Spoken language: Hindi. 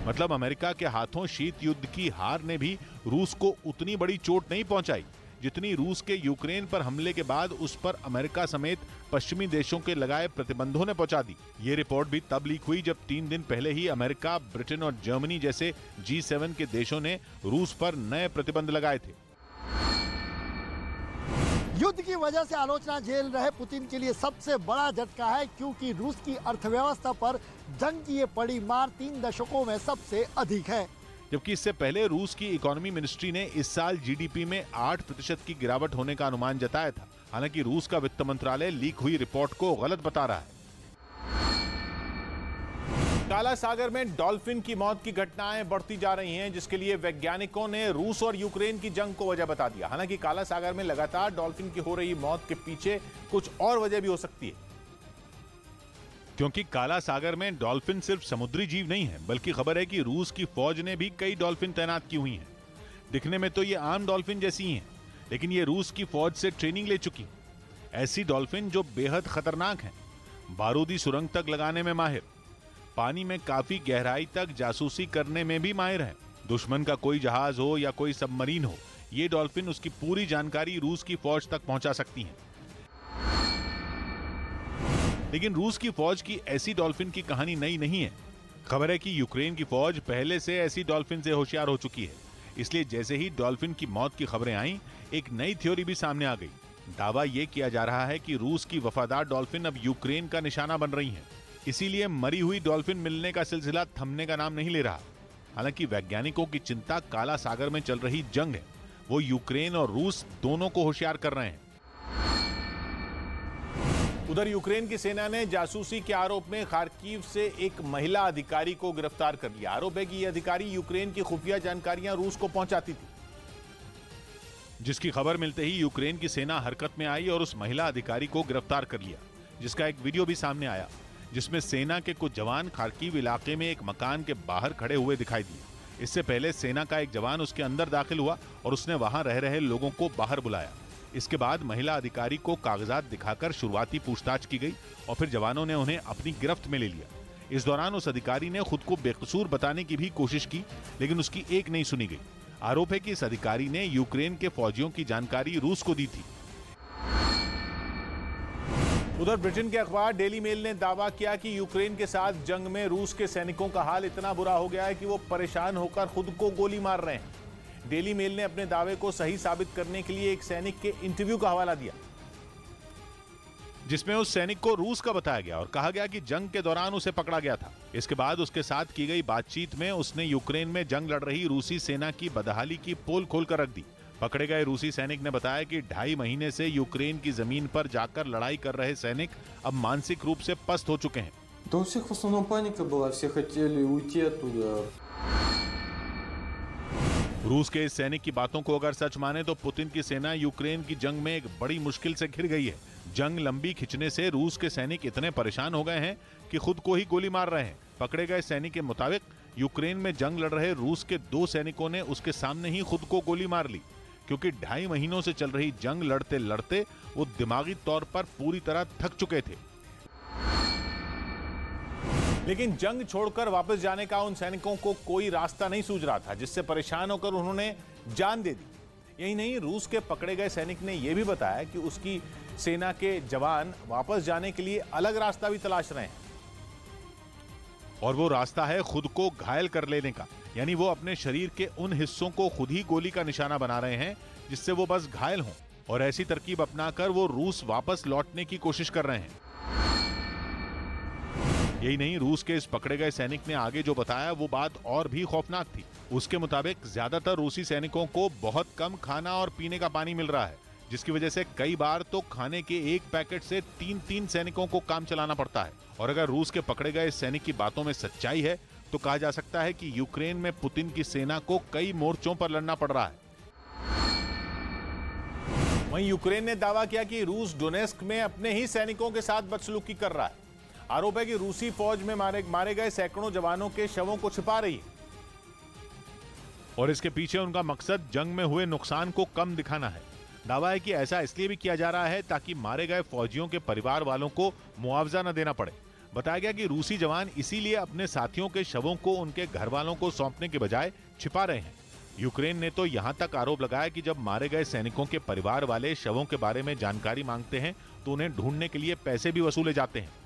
मतलब अमेरिका के हाथों शीत युद्ध की हार ने भी रूस को उतनी बड़ी चोट नहीं पहुंचाई जितनी रूस के यूक्रेन पर हमले के बाद उस पर अमेरिका समेत पश्चिमी देशों के लगाए प्रतिबंधों ने पहुंचा दी। ये रिपोर्ट भी तब लीक हुई जब 3 दिन पहले ही अमेरिका, ब्रिटेन और जर्मनी जैसे G7 के देशों ने रूस पर नए प्रतिबंध लगाए थे। युद्ध की वजह से आलोचना झेल रहे पुतिन के लिए सबसे बड़ा झटका है, क्योंकि रूस की अर्थव्यवस्था पर जंग की ये पड़ी मार 3 दशकों में सबसे अधिक है। जबकि इससे पहले रूस की इकोनॉमी मिनिस्ट्री ने इस साल जीडीपी में 8% की गिरावट होने का अनुमान जताया था। हालांकि रूस का वित्त मंत्रालय लीक हुई रिपोर्ट को गलत बता रहा है। काला सागर में डॉल्फिन की मौत की घटनाएं बढ़ती जा रही हैं, जिसके लिए वैज्ञानिकों ने रूस और यूक्रेन की जंग को वजह बता दिया। हालांकि काला सागर में लगातार डॉल्फिन की हो रही मौत के पीछे कुछ और वजह भी हो सकती है, क्योंकि काला सागर में डॉल्फिन सिर्फ समुद्री जीव नहीं है, बल्कि खबर है कि रूस की फौज ने भी कई डॉल्फिन तैनात की हुई हैं। दिखने में तो ये आम डॉल्फिन जैसी ही हैं, लेकिन ये रूस की फौज से ट्रेनिंग ले चुकी। ऐसी डॉल्फिन जो बेहद खतरनाक हैं, बारूदी सुरंग तक लगाने में माहिर, पानी में काफी गहराई तक जासूसी करने में भी माहिर है। दुश्मन का कोई जहाज हो या कोई सबमरीन हो, ये डॉल्फिन उसकी पूरी जानकारी रूस की फौज तक पहुंचा सकती हैं। लेकिन रूस की फौज की ऐसी डॉल्फिन की कहानी नई नहीं है। खबर है कि यूक्रेन की फौज पहले से ऐसी डॉल्फिन से होशियार हो चुकी है। इसलिए जैसे ही डॉल्फिन की मौत की खबरें आईं, एक नई थ्योरी भी सामने आ गई। दावा यह किया जा रहा है कि रूस की वफादार डॉल्फिन अब यूक्रेन का निशाना बन रही हैं। इसीलिए मरी हुई डॉल्फिन मिलने का सिलसिला थमने का नाम नहीं ले रहा। हालांकि वैज्ञानिकों की चिंता काला सागर में चल रही जंग है। वो यूक्रेन और रूस दोनों को होशियार कर रहे हैं। उधर यूक्रेन की सेना ने जासूसी के आरोप में खार्किव से एक महिला अधिकारी को गिरफ्तार कर लिया। आरोप है कि यह अधिकारी यूक्रेन की खुफिया जानकारियां रूस को पहुंचाती थी, जिसकी खबर मिलते ही यूक्रेन की सेना हरकत में आई और उस महिला अधिकारी को गिरफ्तार कर लिया, जिसका एक वीडियो भी सामने आया, जिसमें सेना के कुछ जवान खार्किव इलाके में एक मकान के बाहर खड़े हुए दिखाई दिए। इससे पहले सेना का एक जवान उसके अंदर दाखिल हुआ और उसने वहां रह रहे लोगों को बाहर बुलाया। इसके बाद महिला अधिकारी को कागजात दिखाकर शुरुआती पूछताछ की गई और फिर जवानों ने उन्हें अपनी गिरफ्त में ले लिया। इस दौरान उस अधिकारी ने खुद को बेकसूर बताने की भी कोशिश की, लेकिन उसकी एक नहीं सुनी गई। आरोप है कि इस अधिकारी ने यूक्रेन के फौजियों की जानकारी रूस को दी थी। उधर ब्रिटेन के अखबार डेली मेल ने दावा किया कि यूक्रेन के साथ जंग में रूस के सैनिकों का हाल इतना बुरा हो गया है कि वो परेशान होकर खुद को गोली मार रहे हैं। डेली मेल ने अपने दावे को सही साबित करने के लिए एक सैनिक के इंटरव्यू का हवाला दिया, जिसमें उस सैनिक को रूस का बताया गया और कहा गया कि जंग के दौरान उसे पकड़ा गया था। इसके बाद उसके साथ की गई बातचीत में उसने यूक्रेन में जंग लड़ रही रूसी सेना की बदहाली की पोल खोलकर रख दी। पकड़े गए रूसी सैनिक ने बताया कि 2.5 महीने से यूक्रेन की जमीन पर जाकर लड़ाई कर रहे सैनिक अब मानसिक रूप से पस्त हो चुके हैं। तो у всех в основном паника была, все хотели уйти оттуда। रूस के इस सैनिक की बातों को अगर सच माने तो पुतिन की सेना यूक्रेन की जंग में एक बड़ी मुश्किल से घिर गई है। जंग लंबी खिंचने से रूस के सैनिक इतने परेशान हो गए हैं कि खुद को ही गोली मार रहे हैं। पकड़े गए सैनिक के मुताबिक यूक्रेन में जंग लड़ रहे रूस के 2 सैनिकों ने उसके सामने ही खुद को गोली मार ली, क्योंकि 2.5 महीनों से चल रही जंग लड़ते लड़ते वो दिमागी तौर पर पूरी तरह थक चुके थे। लेकिन जंग छोड़कर वापस जाने का उन सैनिकों को कोई रास्ता नहीं सूझ रहा था, जिससे परेशान होकर उन्होंने जान दे दी। यही नहीं, रूस के पकड़े गए सैनिक ने यह भी बताया कि उसकी सेना के जवान वापस जाने के लिए अलग रास्ता भी तलाश रहे हैं, और वो रास्ता है खुद को घायल कर लेने का। यानी वो अपने शरीर के उन हिस्सों को खुद ही गोली का निशाना बना रहे हैं जिससे वो बस घायल हों, और ऐसी तरकीब अपनाकर वो रूस वापस लौटने की कोशिश कर रहे हैं। यही नहीं, रूस के इस पकड़े गए सैनिक ने आगे जो बताया वो बात और भी खौफनाक थी। उसके मुताबिक ज्यादातर रूसी सैनिकों को बहुत कम खाना और पीने का पानी मिल रहा है, जिसकी वजह से कई बार तो खाने के एक पैकेट से 3-3 सैनिकों को काम चलाना पड़ता है। और अगर रूस के पकड़े गए सैनिक की बातों में सच्चाई है तो कहा जा सकता है कि यूक्रेन में पुतिन की सेना को कई मोर्चों पर लड़ना पड़ रहा है। वहीं यूक्रेन ने दावा किया कि रूस डोनेस्क में अपने ही सैनिकों के साथ बदसलूकी कर रहा है। आरोप है कि रूसी फौज में मारे गए सैकड़ों जवानों के शवों को छिपा रही है, और इसके पीछे उनका मकसद जंग में हुए नुकसान को कम दिखाना है। दावा है कि ऐसा इसलिए भी किया जा रहा है ताकि मारे गए फौजियों के परिवार वालों को मुआवजा न देना पड़े। बताया गया कि रूसी जवान इसीलिए अपने साथियों के शवों को उनके घर वालों को सौंपने के बजाय छिपा रहे हैं। यूक्रेन ने तो यहां तक आरोप लगाया कि जब मारे गए सैनिकों के परिवार वाले शवों के बारे में जानकारी मांगते हैं तो उन्हें ढूंढने के लिए पैसे भी वसूले जाते हैं।